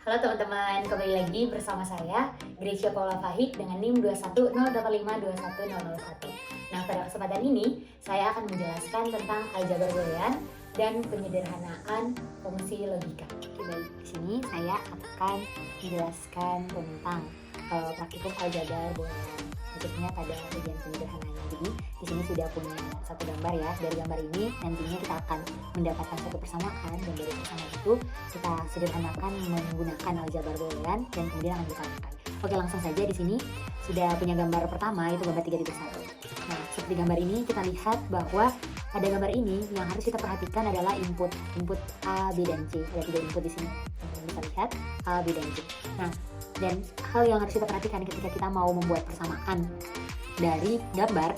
Halo teman-teman, kembali lagi bersama saya Gracia Paula Fahid dengan NIM 210852101. Nah, pada kesempatan ini saya akan menjelaskan tentang aljabar boolean dan penyederhanaan fungsi logika. Oke, baik. Di sini saya akan menjelaskan tentang praktikum aljabar boolean, khususnya pada bagian penyederhanaannya. Jadi di sini sudah punya satu gambar ya. Dari gambar ini nantinya kita akan mendapatkan satu persamaan, dan dari persamaan itu kita sederhanakan menggunakan aljabar boolean dan kemudian akan kita lakukan. Oke, langsung saja. Di sini sudah punya gambar pertama, itu gambar 3.1. Nah, seperti gambar ini kita lihat bahwa pada gambar ini yang harus kita perhatikan adalah input A, B, dan C. Ada 3 input di sini. Teman-teman bisa lihat A, B, dan C. Nah, dan hal yang harus kita perhatikan ketika kita mau membuat persamaan dari gambar,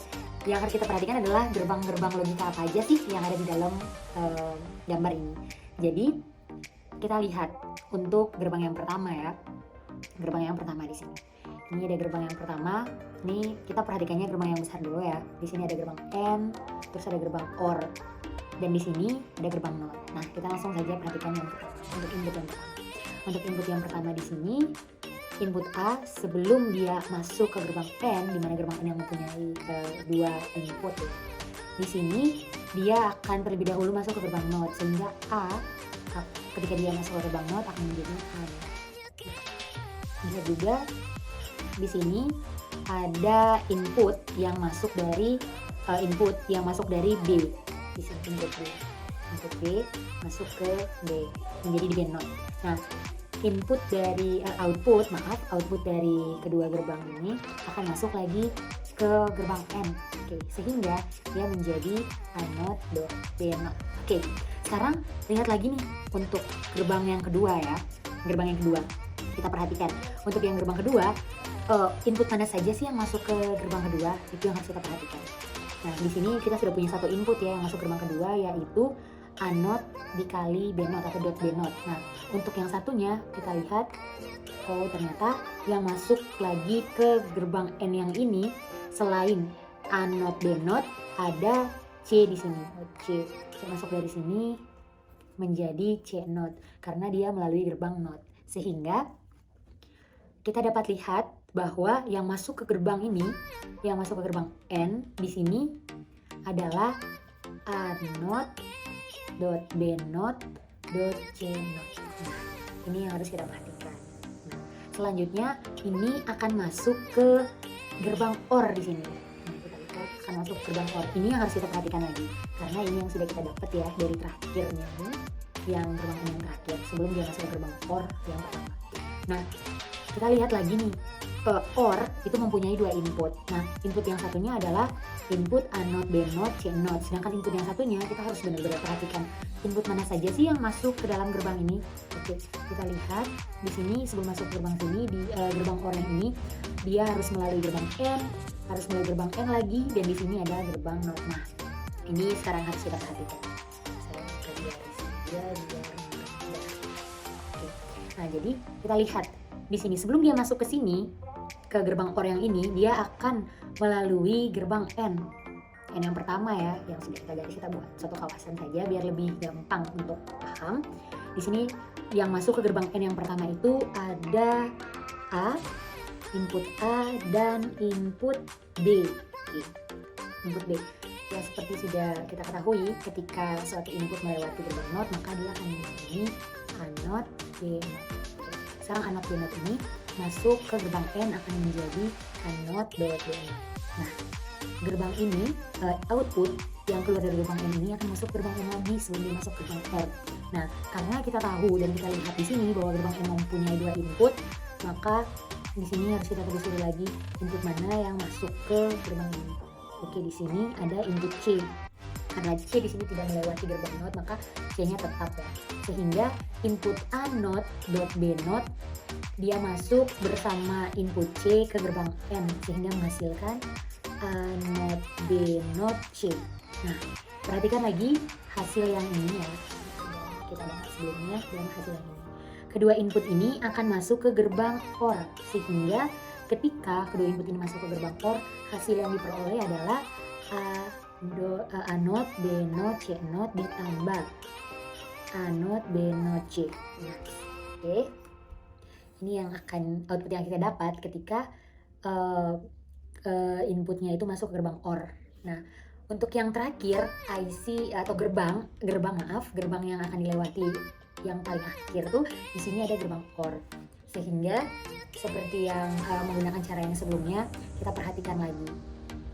yang harus kita perhatikan adalah gerbang-gerbang logika apa aja sih yang ada di dalam gambar ini. Jadi kita lihat untuk gerbang yang pertama ya, gerbang yang pertama di sini. Ini ada gerbang yang pertama. Ini kita perhatikannya gerbang yang besar dulu ya. Di sini ada gerbang AND, terus ada gerbang OR, dan di sini ada gerbang NOT. Nah, kita langsung saja perhatikan yang pertama untuk input yang pertama. Untuk input yang pertama di sini, input A sebelum dia masuk ke gerbang N, di mana gerbang N yang mempunyai 2 input ya. Di sini dia akan terlebih dahulu masuk ke gerbang NOT, sehingga A ketika dia masuk ke gerbang NOT akan menjadi A. Bisa juga di sini ada input yang masuk dari B. Di sini input B masuk ke B, menjadi di B NOT. Nah, output dari kedua gerbang ini akan masuk lagi ke gerbang N. Oke, sehingga dia menjadi A NOT B NOT. Oke, sekarang lihat lagi nih untuk gerbang yang kedua ya. Gerbang yang kedua, kita perhatikan untuk yang gerbang kedua, input mana saja sih yang masuk ke gerbang kedua, itu yang harus kita perhatikan. Nah, di sini kita sudah punya satu input ya yang masuk gerbang kedua, yaitu A NOT dikali B NOT atau dot B NOT. Nah, untuk yang satunya kita lihat, ternyata yang masuk lagi ke gerbang N yang ini selain A NOT B NOT ada C di sini. C masuk dari sini menjadi C NOT karena dia melalui gerbang NOT. Sehingga kita dapat lihat bahwa yang masuk ke gerbang ini, yang masuk ke gerbang N di sini adalah A NOT dot B NOT dot C NOT. Nah, ini yang harus kita perhatikan. Nah, selanjutnya ini akan masuk ke gerbang OR di sini. Nah, kita lihat akan masuk ke gerbang OR. Ini yang harus kita perhatikan lagi, karena ini yang sudah kita dapat ya dari terakhirnya ini, yang gerbang yang terakhir sebelum dia masuk ke gerbang OR yang pertama. Nah, kita lihat lagi nih, OR itu mempunyai 2 input. Nah, input yang satunya adalah input A NOT B NOT C NOT. Sedangkan input yang satunya kita harus benar-benar perhatikan input mana saja sih yang masuk ke dalam gerbang ini. Oke, kita lihat di sini sebelum masuk gerbang sini, di gerbang OR yang ini dia harus melalui gerbang N, harus melalui gerbang N lagi, dan di sini ada gerbang NOT. Nah, ini sekarang harus kita perhatikan. Saya buka di sini biar Oke. Nah, jadi kita lihat di sini sebelum dia masuk ke sini, ke gerbang OR yang ini, dia akan melalui gerbang N yang pertama ya, yang sudah kita garis, kita buat satu kawasan saja biar lebih gampang untuk paham. Di sini yang masuk ke gerbang N yang pertama itu ada input A dan input B. Oke. Input B ya, seperti sudah kita ketahui, ketika suatu input melewati gerbang NOT maka dia akan menjadi A NOT B NOT. Sekarang A NOT B NOT ini masuk ke gerbang N akan menjadi A NOT B NOT. Nah, gerbang ini output yang keluar dari gerbang N ini akan masuk ke gerbang N lagi sebelum dia masuk ke gerbang R. Nah, karena kita tahu dan kita lihat di sini bahwa gerbang N mempunyai 2 input, maka di sini harus kita telusuri lagi input mana yang masuk ke gerbang ini. Oke, di sini ada input C. Karena C di sini tidak melewati gerbang NOT, maka C-nya tetap ya. Sehingga input A NOT dot B NOT dia masuk bersama input C ke gerbang N, sehingga menghasilkan A NOT B NOT C. Nah, perhatikan lagi hasil yang ini ya. Kita bahas sebelumnya dan hasil yang ini. Kedua input ini akan masuk ke gerbang OR, sehingga ketika kedua input ini masuk ke gerbang OR, hasil yang diperoleh adalah A NOT B NOT C NOT ditambah A NOT B NOT C. Oke. Ini yang akan output yang kita dapat ketika inputnya itu masuk ke gerbang OR. Nah, untuk yang terakhir IC atau gerbang yang akan dilewati yang paling akhir tuh di sini ada gerbang OR. Sehingga seperti yang menggunakan cara yang sebelumnya, kita perhatikan lagi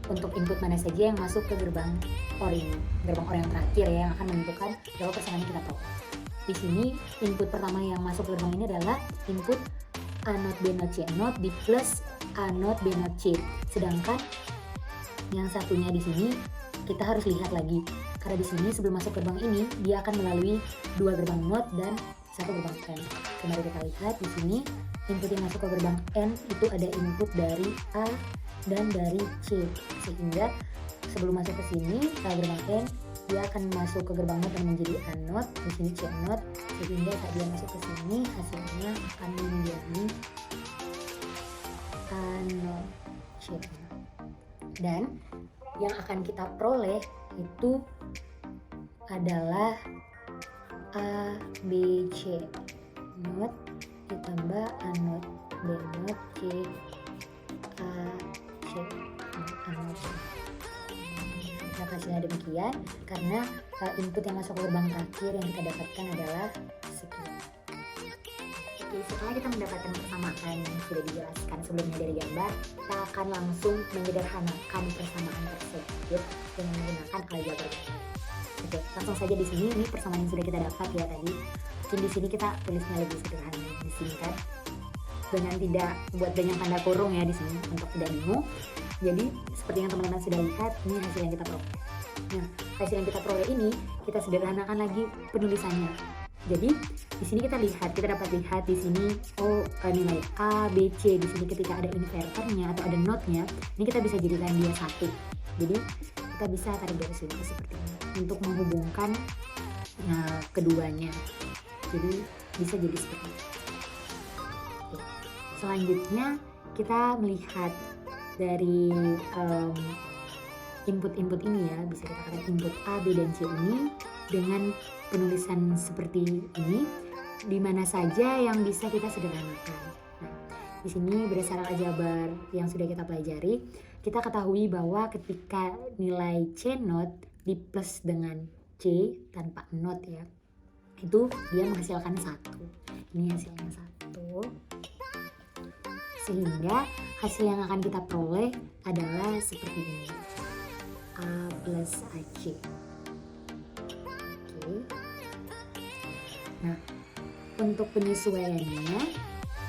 untuk input mana saja yang masuk ke gerbang OR ini. Gerbang OR yang terakhir ya, yang akan menentukan berapa persen kita peroleh. Di sini input pertama yang masuk ke gerbang ini adalah input A not B not C not B plus A not B not C. Sedangkan yang satunya di sini kita harus lihat lagi, karena di sini sebelum masuk gerbang ini dia akan melalui 2 gerbang not dan 1 gerbang N. Kemarin kita lihat di sini input yang masuk ke gerbang N itu ada input dari A dan dari C, sehingga sebelum masuk ke sini ke gerbang N dia akan masuk ke gerbang not dan menjadi A not, di sini C not, sehingga saat dia masuk ke sini hasilnya akan menjadi A not C. Dan yang akan kita peroleh itu adalah A B C not ditambah A not B not C A C A not. Nah, hasilnya demikian karena input yang masuk ke gerbang terakhir yang kita dapatkan adalah sekian. Oke, setelah kita mendapatkan persamaan yang sudah dijelaskan sebelumnya dari gambar, kita akan langsung menyederhanakan persamaan tersebut dengan menggunakan aljabar. Oke, langsung saja di sini ini persamaan yang sudah kita dapat ya tadi. Mungkin di sini kita tulisnya lebih sederhana, disingkat dengan tidak buat banyak tanda kurung ya di sini untuk tidak bingung. Jadi seperti yang teman-teman sudah lihat, ini hasil yang kita peroleh. Nah, hasil yang kita peroleh ini kita sederhanakan lagi penulisannya. Jadi di sini kita dapat lihat di sini nilai A, B, C. Di sini ketika ada inverternya atau ada notnya, ini kita bisa jadikan dia 1. Jadi kita bisa tarik garis lurus seperti ini untuk menghubungkan keduanya. Jadi bisa jadi seperti ini. Oke. Selanjutnya kita melihat dari input-input ini ya, bisa kita katakan input A, B, dan C ini dengan penulisan seperti ini, di mana saja yang bisa kita sederhanakan. Nah, di sini berdasarkan aljabar yang sudah kita pelajari, kita ketahui bahwa ketika nilai C not di plus dengan C tanpa not ya, itu dia menghasilkan 1. Ini hasilnya 1. Sehingga hasil yang akan kita peroleh adalah seperti ini, A plus AC. Oke. Nah, untuk penyesuaiannya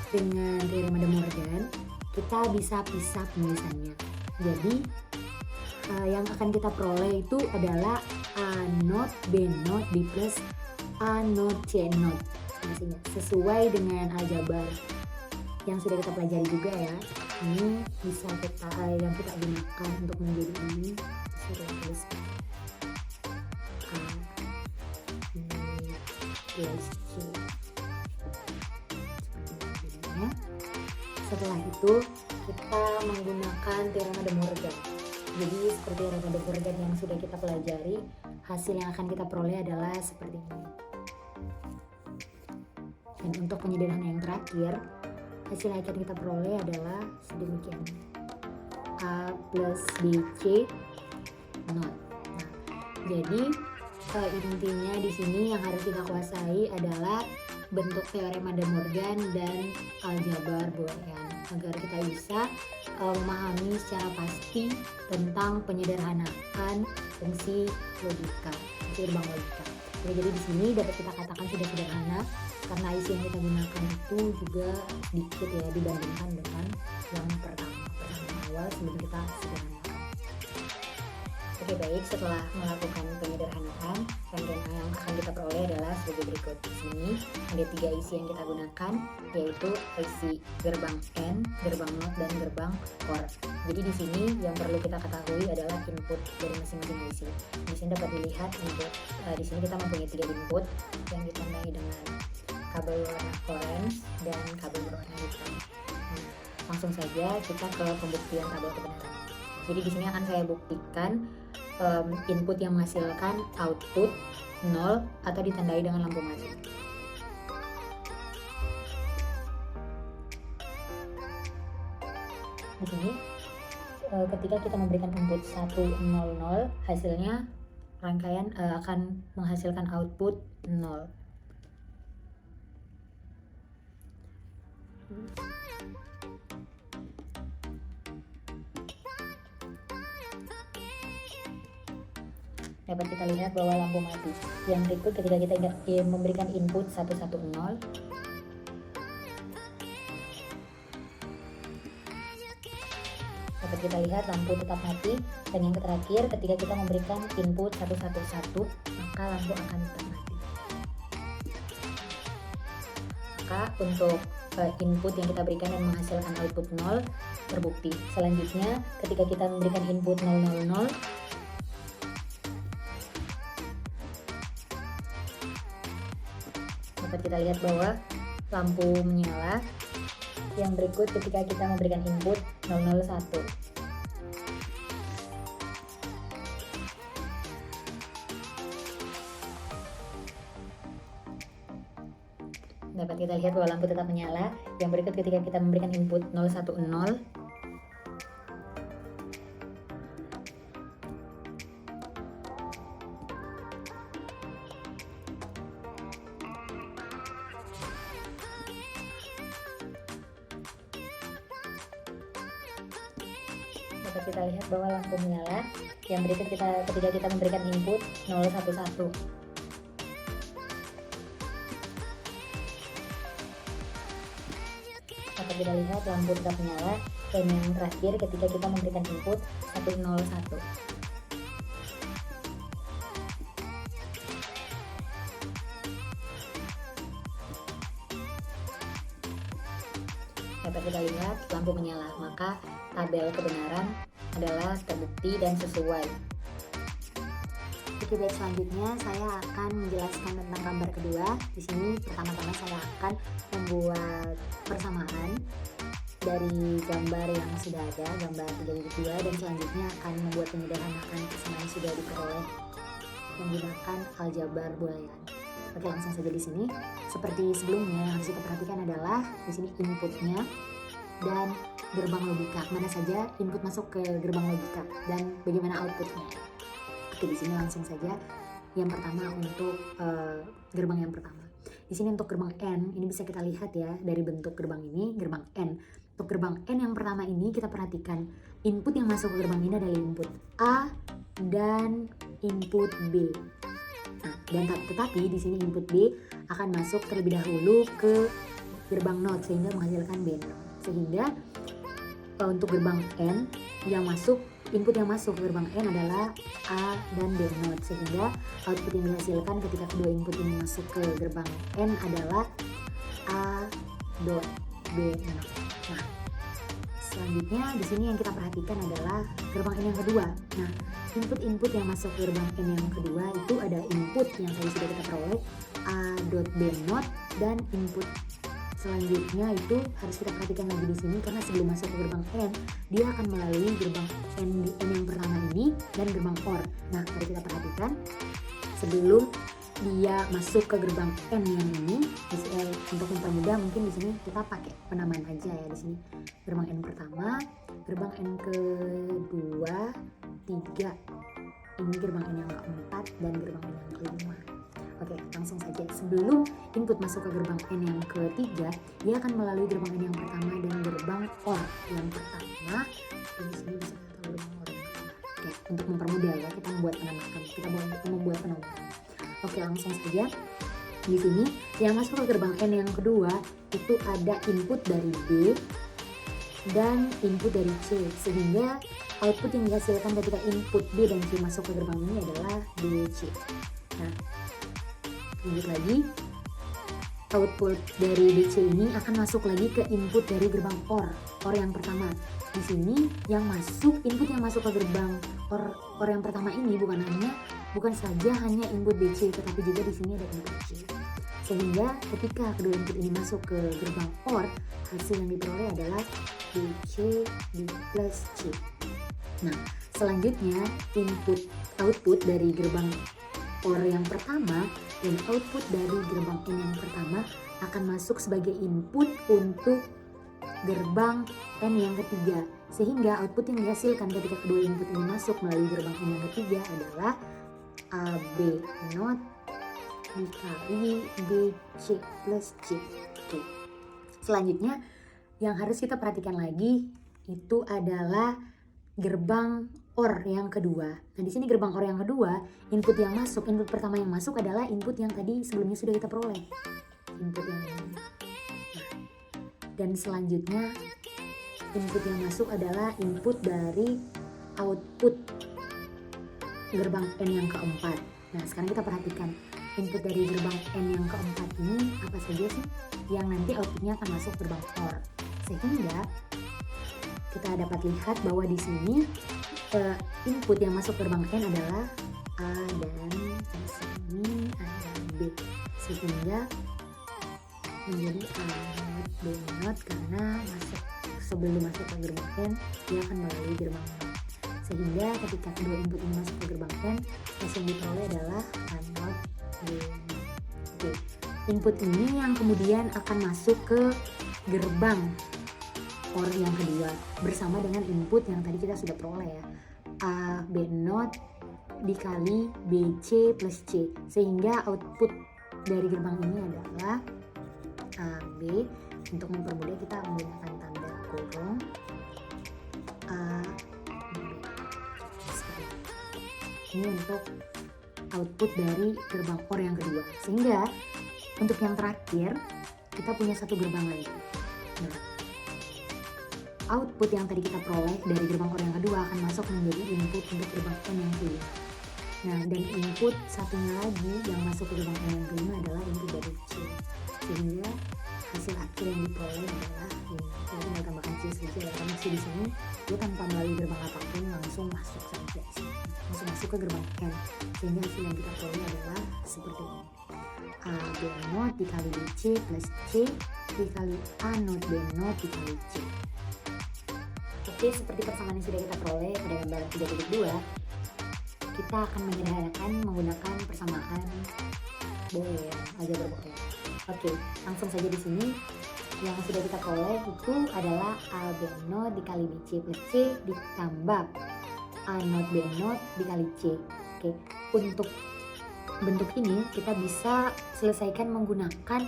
dengan teorema de Morgan, kita bisa pisah penulisannya. Jadi yang akan kita peroleh itu adalah A not, B not, B plus, A not, C not. Maksudnya sesuai dengan aljabar yang sudah kita pelajari juga ya. Ini bisa yang kita gunakan untuk menjadi ini sudah tuliskan A plus C. Setelah itu kita menggunakan teorema de Morgan. Jadi seperti teorema de Morgan yang sudah kita pelajari, hasil yang akan kita peroleh adalah seperti ini. Dan untuk penyederhanaan yang terakhir, hasil yang akan kita peroleh adalah sedemikian, A plus BC not. Nah, jadi intinya di sini yang harus kita kuasai adalah bentuk teorema de Morgan dan aljabar Boolean agar kita bisa memahami secara pasti tentang penyederhanaan fungsi logika, fungsi gerbang logika. Jadi di sini dapat kita katakan sudah sederhana karena IC yang kita gunakan itu juga sedikit ya dibandingkan dengan yang pertama awal sebelum kita sederhanakan. Oke, baik, setelah melakukan penyederhanaan, rangkaian yang akan kita peroleh adalah sebagai berikut. Di sini ada 3 IC yang kita gunakan, yaitu IC gerbang N, gerbang not, dan gerbang OR. Jadi di sini yang perlu kita ketahui adalah input dari masing-masing IC. Di sini dapat dilihat input. Di sini kita mempunyai 3 input yang ditandai dengan kabel berwarna orange dan kabel berwarna hitam. Nah, langsung saja kita ke pembuktian tabel kebenaran. Jadi di sini akan saya buktikan input yang menghasilkan output 0 atau ditandai dengan lampu mati. di sini ketika kita memberikan input 100, hasilnya rangkaian akan menghasilkan output 0. Dapat kita lihat bahwa lampu mati. Yang berikut ketika kita memberikan input 110, dapat kita lihat lampu tetap mati. Dan yang terakhir ketika kita memberikan input 111, maka lampu akan tetap mati. Maka untuk input yang kita berikan dan menghasilkan output 0 terbukti. Selanjutnya ketika kita memberikan input 000, dapat kita lihat bahwa lampu menyala. Yang berikut ketika kita memberikan input 001, dapat kita lihat bahwa lampu tetap menyala. Yang berikut ketika kita memberikan input 010, dapat kita lihat bahwa lampu menyala. Yang berikut ketika kita memberikan input 011, dapat kita lihat lampu tetap menyala. Dan yang terakhir ketika kita memberikan input 101, dapat kita lihat lampu menyala. Maka tabel kebenaran adalah terbukti dan sesuai. Oke, baik, selanjutnya saya akan menjelaskan tentang gambar kedua. Di sini pertama-tama saya akan membuat persamaan dari gambar yang sudah ada, gambar 3.2, dan selanjutnya akan membuat penyederhanaan persamaan yang sudah diperoleh menggunakan aljabar boolean. Oke, langsung saja di sini. Seperti sebelumnya, yang harus kita perhatikan adalah di sini inputnya dan gerbang logika. Mana saja input masuk ke gerbang logika dan bagaimana outputnya. Oke, di sini langsung saja. Yang pertama untuk gerbang yang pertama. Di sini untuk gerbang N, ini bisa kita lihat ya dari bentuk gerbang ini, gerbang N. Untuk gerbang N yang pertama ini kita perhatikan input yang masuk ke gerbang ini adalah input A dan input B. Nah, dan tetapi di sini input B akan masuk terlebih dahulu ke gerbang NOT sehingga menghasilkan B0. Sehingga untuk gerbang N yang masuk, input yang masuk ke gerbang N adalah A dan B0, sehingga output yang dihasilkan ketika kedua input ini masuk ke gerbang N adalah A dot B0. Nah, selanjutnya di sini yang kita perhatikan adalah gerbang N yang kedua. Nah, input-input yang masuk ke gerbang N yang kedua itu ada input yang tadi sudah kita peroleh A dot B0, dan input selanjutnya itu harus kita perhatikan lagi di sini karena sebelum masuk ke gerbang N dia akan melalui gerbang N yang pertama ini dan gerbang OR. Nah, mari kita perhatikan sebelum dia masuk ke gerbang N yang ini. Untuk mempermudah mungkin di sini kita pakai penamaan aja ya. Di sini gerbang N pertama, gerbang N kedua, 3, ini gerbang N yang keempat, dan gerbang N yang kelima. Oke, langsung saja. Sebelum input masuk ke gerbang N yang ketiga, dia akan melalui gerbang N yang pertama dan gerbang OR yang pertama. Di sini bisa kita tahu gerbang OR yang pertama. Oke, untuk mempermudah ya, kita membuat penamakan. Kita membuat penamakan. Oke, langsung saja. Di sini yang masuk ke gerbang N yang kedua itu ada input dari B dan input dari C, sehingga output yang dihasilkan ketika input B dan C masuk ke gerbang ini adalah DC. Nah, lanjut lagi, output dari DC ini akan masuk lagi ke input dari gerbang OR yang pertama. Di sini yang masuk, input yang masuk ke gerbang OR yang pertama ini bukan saja hanya input DC, tetapi juga di sini ada input C. Sehingga ketika kedua input ini masuk ke gerbang OR, hasil yang diperoleh adalah DC D plus C. Nah, selanjutnya output dari gerbang OR yang pertama dan output dari gerbang N yang pertama akan masuk sebagai input untuk gerbang N yang ketiga, sehingga output yang dihasilkan ketika kedua input ini masuk melalui gerbang N yang ketiga adalah AB not dikali BC plus C. Oke. Selanjutnya yang harus kita perhatikan lagi itu adalah gerbang OR yang kedua. Nah, di sini gerbang OR yang kedua, input pertama yang masuk adalah input yang tadi sebelumnya sudah kita peroleh. Input yang ini. Nah, dan selanjutnya input yang masuk adalah input dari output gerbang N yang keempat. Nah, sekarang kita perhatikan input dari gerbang N yang keempat ini apa saja sih yang nanti outputnya akan masuk gerbang OR. Sehingga kita dapat lihat bahwa di sini input yang masuk gerbang N adalah A dan di sini ada B, sehingga menjadi A not B not karena sebelum masuk ke gerbang N dia akan melalui gerbang not. Sehingga ketika kedua input ini masuk ke gerbang N, hasil yang diperoleh adalah A not B not. Oke. Input ini yang kemudian akan masuk ke gerbang OR yang kedua bersama dengan input yang tadi kita sudah peroleh ya, A B not dikali BC plus C, sehingga output dari gerbang ini adalah AB. Untuk mempermudah kita menggunakan tanda kurung AB. Ini untuk output dari gerbang OR yang kedua. Sehingga untuk yang terakhir kita punya satu gerbang lagi. Nah, output yang tadi kita peroleh dari gerbang OR yang kedua akan masuk menjadi input untuk gerbang N yang kelima. Nah, dan input satunya lagi yang masuk ke gerbang N yang kelima adalah input dari C. Sehingga hasil akhir yang diperoleh adalah ini. Kita tinggal tambahkan C saja ya, karena C di sini dia tanpa melalui gerbang apapun langsung masuk saja sih. Langsung masuk ke gerbang N. Sehingga hasil yang kita peroleh adalah seperti ini. A B not dikali BC plus C dikali A not B not dikali C. Oke, seperti persamaan yang sudah kita peroleh pada gambar 3.2, kita akan menyederhanakan menggunakan persamaan Boolean, aljabar Boolean. Oke, langsung saja di sini yang sudah kita peroleh itu adalah A B not dikali BC plus C ditambah A not B not dikali C. Oke, untuk bentuk ini kita bisa selesaikan menggunakan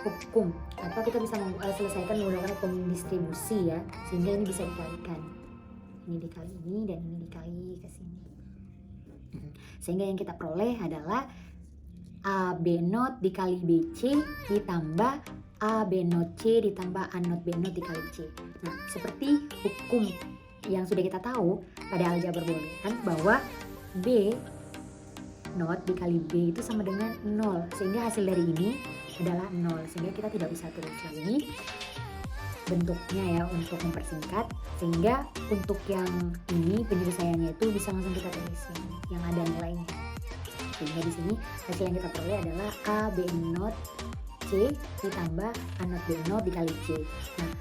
hukum, atau kita bisa selesaikan menggunakan hukum distribusi ya, sehingga ini bisa dikalikan, ini dikali ini dan ini dikali ke sini, sehingga yang kita peroleh adalah A B not dikali BC ditambah A B not C ditambah A not B not dikali C. Nah, seperti hukum yang sudah kita tahu pada aljabar Boolean bahwa B not dikali B itu sama dengan 0, sehingga hasil dari ini adalah 0, sehingga kita tidak bisa tulis lagi bentuknya ya untuk mempersingkat, sehingga untuk yang ini penyelesaiannya itu bisa langsung kita tulis yang ada nilainya. Sehingga di sini hasil yang kita peroleh adalah A B not C ditambah A not B not dikali C. Nah,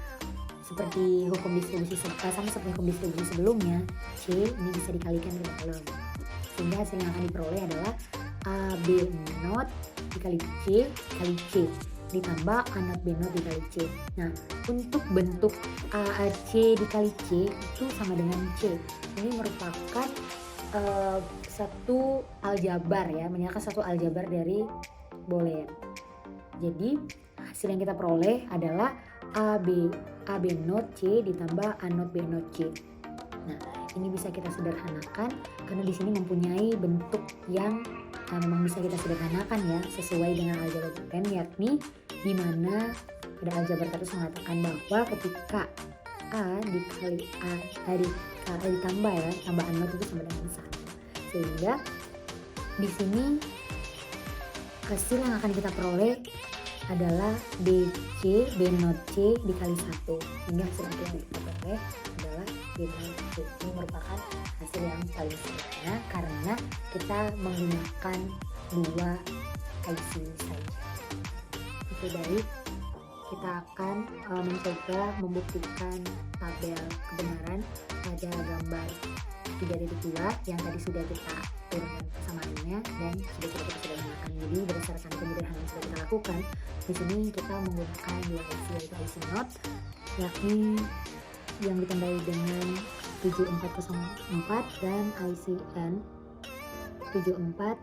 seperti hukum distribusi sama seperti hukum distribusi sebelumnya, C ini bisa dikalikan ke dalam. Sehingga hasil yang akan diperoleh adalah A B not dikali C kali C ditambah A not B not dikali C. Nah, untuk bentuk A C dikali C itu sama dengan C. Ini merupakan satu aljabar ya, menyatakan satu aljabar dari Boolean. Jadi hasil yang kita peroleh adalah A B not C ditambah A not B not C. Nah, ini bisa kita sederhanakan karena di sini mempunyai bentuk yang memang bisa kita sederhanakan ya, sesuai dengan aljabar Boolean, yakni di mana pada aljabar terus mengatakan bahwa ketika A dikali A ditambah ya, tambah A not itu sama dengan 1. Sehingga di sini hasil yang akan kita peroleh adalah BC B not C dikali 1. Sehingga hasil yang kita peroleh adalah B not C. Ini merupakan hasil yang paling sederhana karena kita menggunakan 2 IC saja. Oke, baik. Kita akan mencoba membuktikan tabel kebenaran pada gambar 3.2 yang tadi sudah kita turunkan persamaannya dan sudah kita sederhanakan. Jadi berdasarkan penyederhanaan yang sudah kita lakukan, di sini kita menggunakan 2 IC yaitu IC not yakni yang ditandai dengan 7404 dan ICN 7404.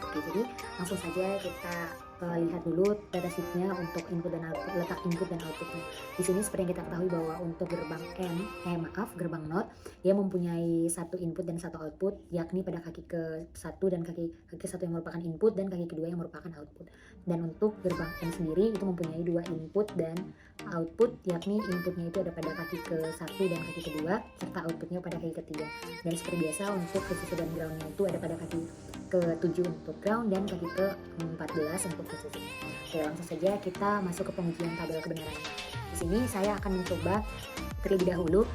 Oke, jadi langsung saja kita lihat dulu datasheetnya untuk input dan output, letak input dan outputnya. Di sini seperti yang kita ketahui bahwa untuk gerbang gerbang NOT, dia mempunyai satu input dan satu output, yakni pada kaki ke-1 dan kaki ke-1 yang merupakan input dan kaki kedua yang merupakan output. Dan untuk gerbang M sendiri itu mempunyai dua input dan output, yakni inputnya itu ada pada kaki ke-1 dan kaki kedua, serta outputnya pada kaki ketiga. Dan seperti biasa untuk VCC dan groundnya itu ada pada kaki ke-7 untuk ground dan kaki ke-14 untuk VCC. Oke, langsung saja kita masuk ke pengujian tabel kebenarannya. Di sini saya akan mencoba terlebih dahulu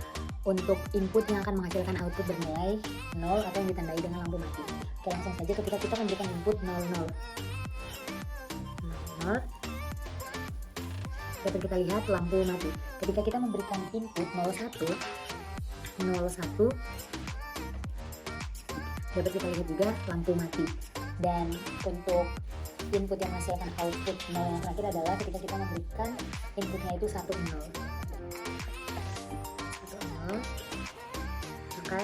untuk input yang akan menghasilkan output bernilai 0 atau yang ditandai dengan lampu mati. Oke, langsung saja ketika kita memberikan input 00. Dapat kita lihat lampu mati. Ketika kita memberikan input 01, dapat kita lihat juga lampu mati. Dan untuk input yang menghasilkan output 0 yang terakhir adalah ketika kita memberikan inputnya itu 10, maka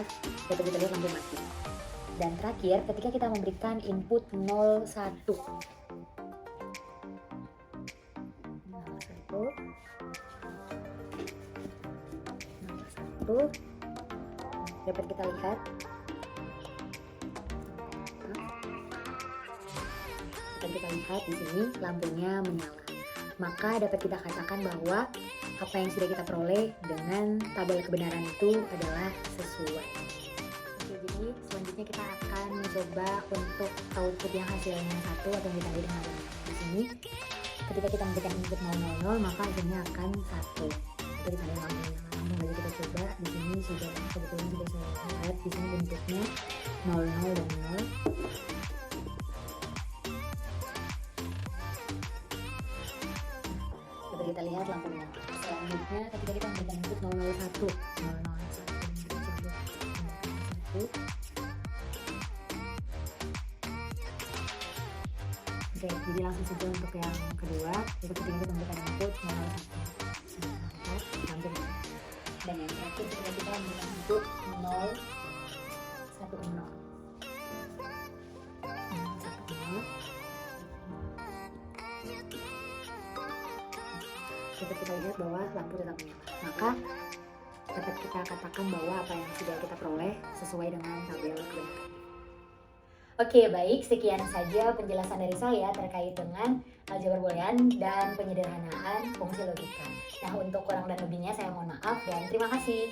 dapat kita lihat lampu mati. Dan terakhir ketika kita memberikan input 01, dapat kita lihat di sini lampunya menyala. Maka dapat kita katakan bahwa apa yang sudah kita peroleh dengan tabel kebenaran itu adalah sesuai. Oke, jadi selanjutnya kita akan mencoba untuk output yang hasilnya 1 atau yang ditandai dengan lampu merah. Di sini ketika kita memberikan input 000 maka hasilnya akan 1. Itu ditandai lampu menyala. Langsung saja kita coba. Di sini kebetulan sudah saya lihat di sini bentuknya 00 dan 0. Kita lihat lampu menyala. Selanjutnya ketika kita memberikan input 001. Oke, jadi langsung saja untuk yang kedua, itu ketika kita memberikan input 01. Dan yang terakhir ketika kita memberikan input 010. Dapat kita lihat bahwa lampu tetap menyala. Maka dapat kita katakan bahwa apa yang sudah kita peroleh sesuai dengan tabel kebenaran. Oke, baik, sekian saja penjelasan dari saya terkait dengan aljabar boolean dan penyederhanaan fungsi logika. Nah, untuk kurang dan lebihnya saya mohon maaf dan terima kasih.